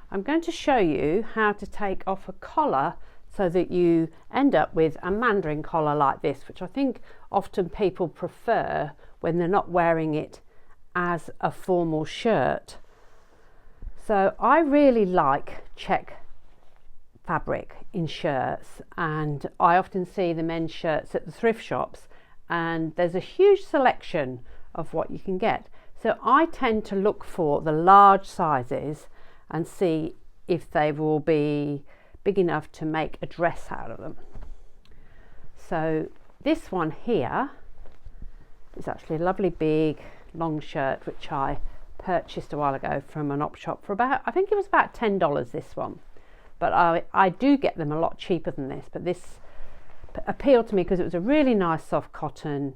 I'm going to show you how to take off a collar so that you end up with a mandarin collar like this, which I think often people prefer when they're not wearing it as a formal shirt. So I really like check fabric in shirts, and I often see the men's shirts at the thrift shops, and there's a huge selection of what you can get. So I tend to look for the large sizes and see if they will be big enough to make a dress out of them. So this one here is actually a lovely big long shirt which I purchased a while ago from an op shop for about, I think it was about $10, this one, but I do get them a lot cheaper than this, but this appealed to me because it was a really nice soft cotton,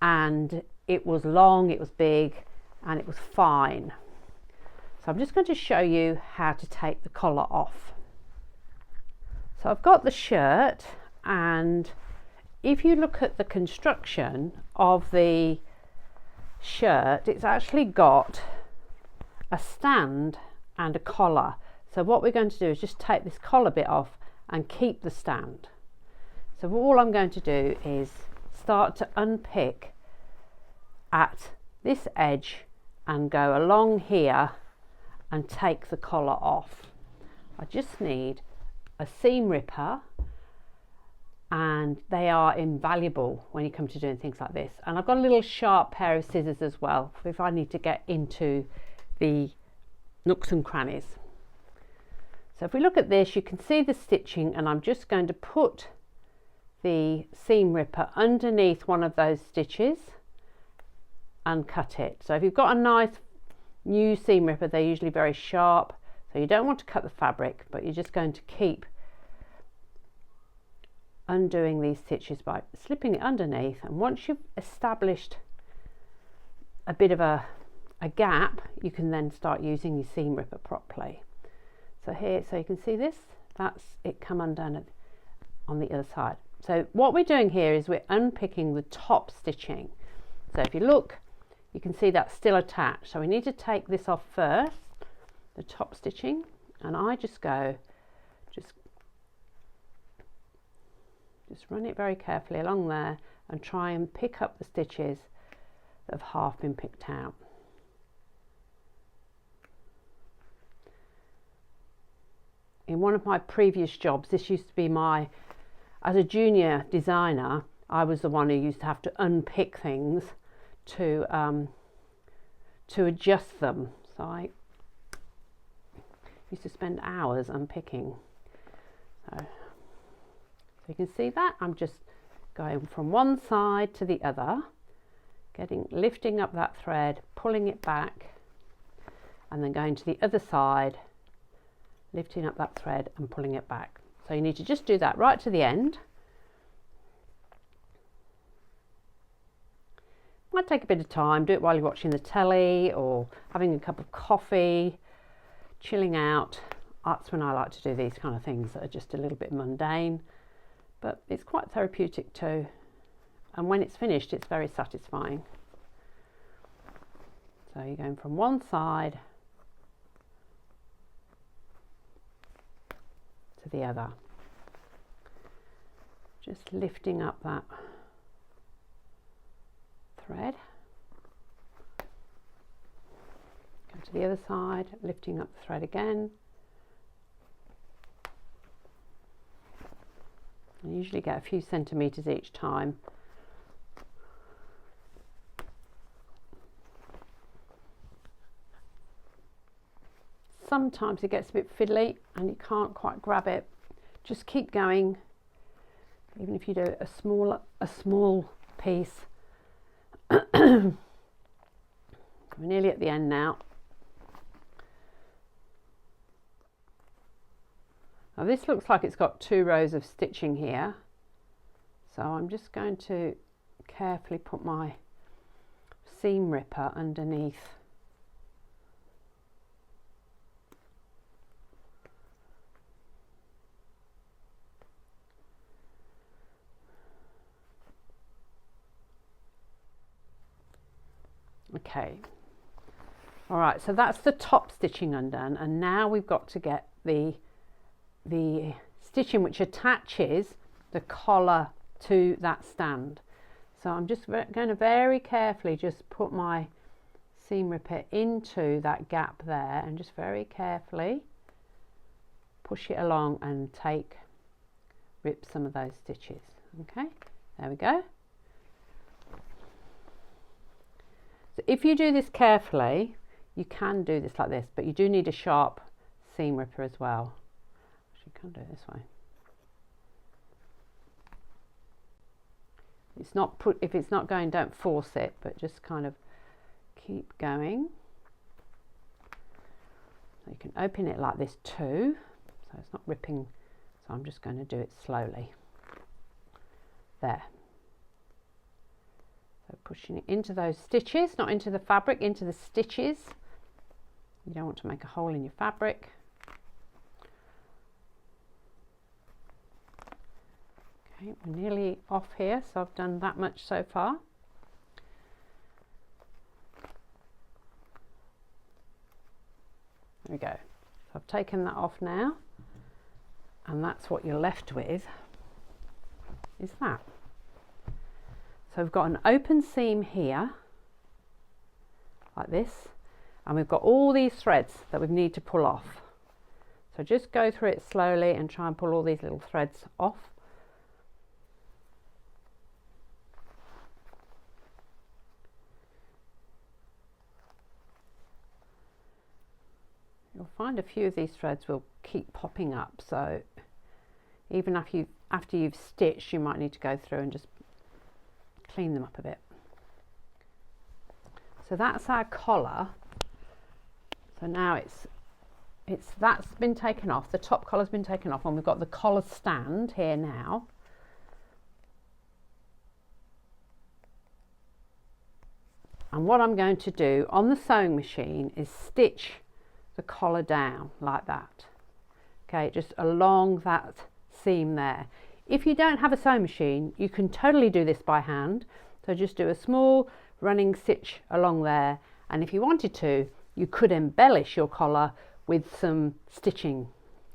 and it was long, it was big, and it was fine. So I'm just going to show you how to take the collar off. So I've got the shirt, and if you look at the construction of the shirt, it's actually got a stand and a collar. So what we're going to do is just take this collar bit off and keep the stand. So all I'm going to do is start to unpick at this edge and go along here and take the collar off. I just need a seam ripper, and they are invaluable when you come to doing things like this. And I've got a little sharp pair of scissors as well if I need to get into the nooks and crannies. So if we look at this, you can see the stitching, and I'm just going to put the seam ripper underneath one of those stitches and cut it. So if you've got a nice new seam ripper, they're usually very sharp, so you don't want to cut the fabric, but you're just going to keep undoing these stitches by slipping it underneath. And once you've established a bit of a gap, you can then start using your seam ripper properly. So here, so you can see this, that's it come undone on the other side. So what we're doing here is we're unpicking the top stitching. So if you look, you can see that's still attached. So we need to take this off first, the top stitching, and I just go, just run it very carefully along there and try and pick up the stitches that have half been picked out. In one of my previous jobs, this used to be as a junior designer, I was the one who used to have to unpick things to adjust them. So I used to spend hours unpicking. So you can see that I'm just going from one side to the other, lifting up that thread, pulling it back, and then going to the other side, lifting up that thread and pulling it back. So you need to just do that right to the end. Might take a bit of time, do it while you're watching the telly or having a cup of coffee, chilling out. That's when I like to do these kind of things that are just a little bit mundane, but it's quite therapeutic too. And when it's finished, it's very satisfying. So you're going from one side to the other, just lifting up that thread, go to the other side, lifting up the thread again. I usually get a few centimeters each time. Sometimes it gets a bit fiddly and you can't quite grab it. Just keep going, even if you do a small piece. We're nearly at the end now. Now this looks like it's got 2 rows of stitching here, so I'm just going to carefully put my seam ripper underneath. Okay, All right, so that's the top stitching undone, and now we've got to get the stitching which attaches the collar to that stand. So I'm just going to very carefully just put my seam ripper into that gap there and just very carefully push it along and rip some of those stitches. Okay, there we go. So if you do this carefully, you can do this like this, but you do need a sharp seam ripper as well. You can do it this way. If it's not going, don't force it, but just kind of keep going. So you can open it like this too, so it's not ripping. So I'm just going to do it slowly. There. So pushing it into those stitches, not into the fabric, into the stitches. You don't want to make a hole in your fabric. Okay, we're nearly off here, so I've done that much so far. There we go. So I've taken that off now, and that's what you're left with, is that. So we've got an open seam here, like this, and we've got all these threads that we need to pull off. So just go through it slowly and try and pull all these little threads off. You'll find a few of these threads will keep popping up, so even after you've stitched, you might need to go through and just clean them up a bit. So that's our collar. So now that's been taken off, the top collar's been taken off, and we've got the collar stand here now. And what I'm going to do on the sewing machine is stitch the collar down like that. Okay, just along that seam there. If you don't have a sewing machine, you can totally do this by hand. So just do a small running stitch along there, and if you wanted to, you could embellish your collar with some stitching.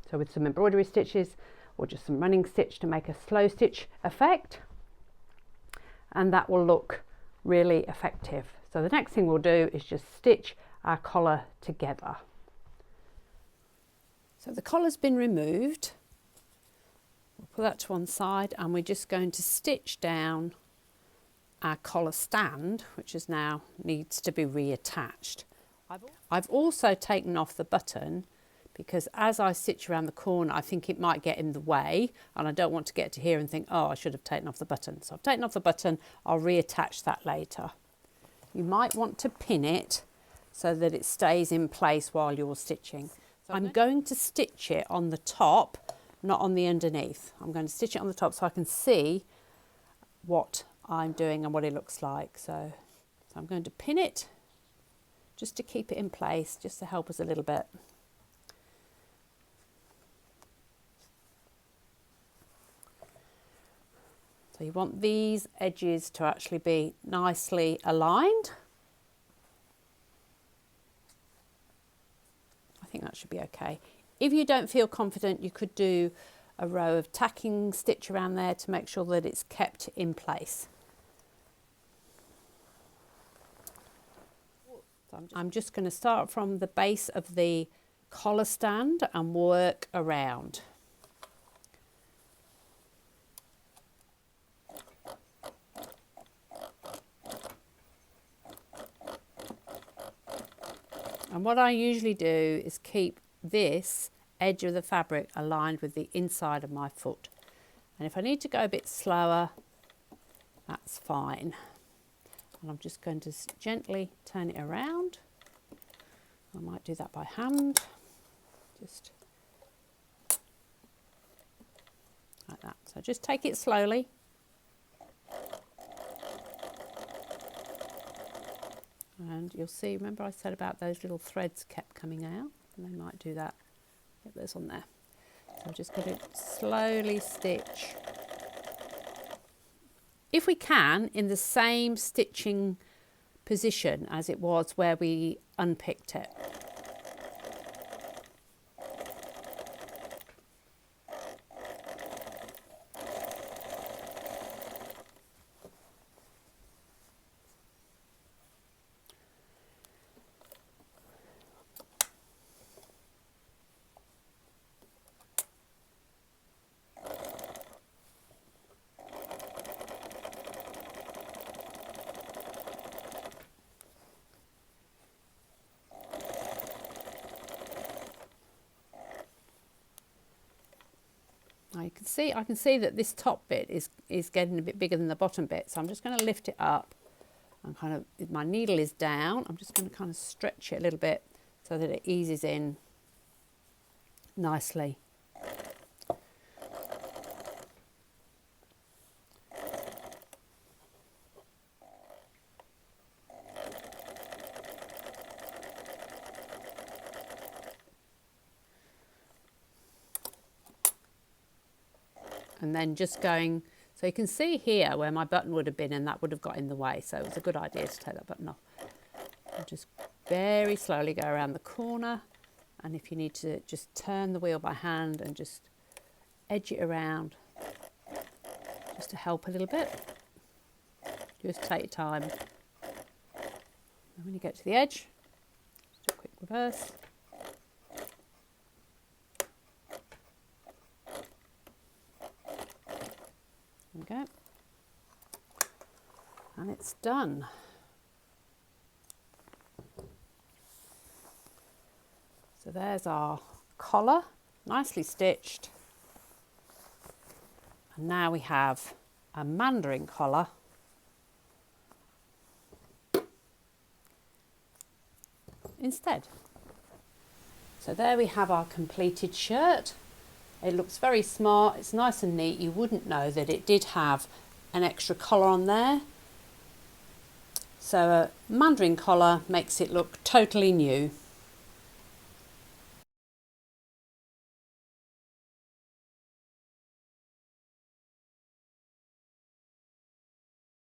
So with some embroidery stitches or just some running stitch to make a slow stitch effect, and that will look really effective. So the next thing we'll do is just stitch our collar together. So the collar's been removed. We'll put that to one side, and we're just going to stitch down our collar stand, which is now needs to be reattached. I've also taken off the button because as I stitch around the corner, I think it might get in the way, and I don't want to get to here and think, oh, I should have taken off the button. So I've taken off the button. I'll reattach that later. You might want to pin it so that it stays in place while you're stitching. So I'm going to stitch it on the top, not on the underneath. I'm going to stitch it on the top so I can see what I'm doing and what it looks like. So I'm going to pin it just to keep it in place, just to help us a little bit. So you want these edges to actually be nicely aligned. I think that should be okay. If you don't feel confident, you could do a row of tacking stitch around there to make sure that it's kept in place. So I'm just going to start from the base of the collar stand and work around. And what I usually do is keep this edge of the fabric aligned with the inside of my foot. And if I need to go a bit slower, that's fine. And I'm just going to gently turn it around. I might do that by hand, just like that. So just take it slowly. And you'll see, remember I said about those little threads kept coming out, and they might do that. Get those on there. So I'm just going to slowly stitch. If we can, in the same stitching position as it was where we unpicked it. Now I can see that this top bit is getting a bit bigger than the bottom bit, so I'm just going to lift it up and kind of, my needle is down, I'm just going to kind of stretch it a little bit so that it eases in nicely. And then just going, so you can see here where my button would have been, and that would have got in the way, so it was a good idea to take that button off. And just very slowly go around the corner, and if you need to just turn the wheel by hand and just edge it around just to help a little bit. Just take your time. And when you get to the edge, just a quick reverse. There we go. And it's done. So there's our collar, nicely stitched. And now we have a mandarin collar. Instead. So there we have our completed shirt. It looks very smart, it's nice and neat. You wouldn't know that it did have an extra collar on there. So a mandarin collar makes it look totally new.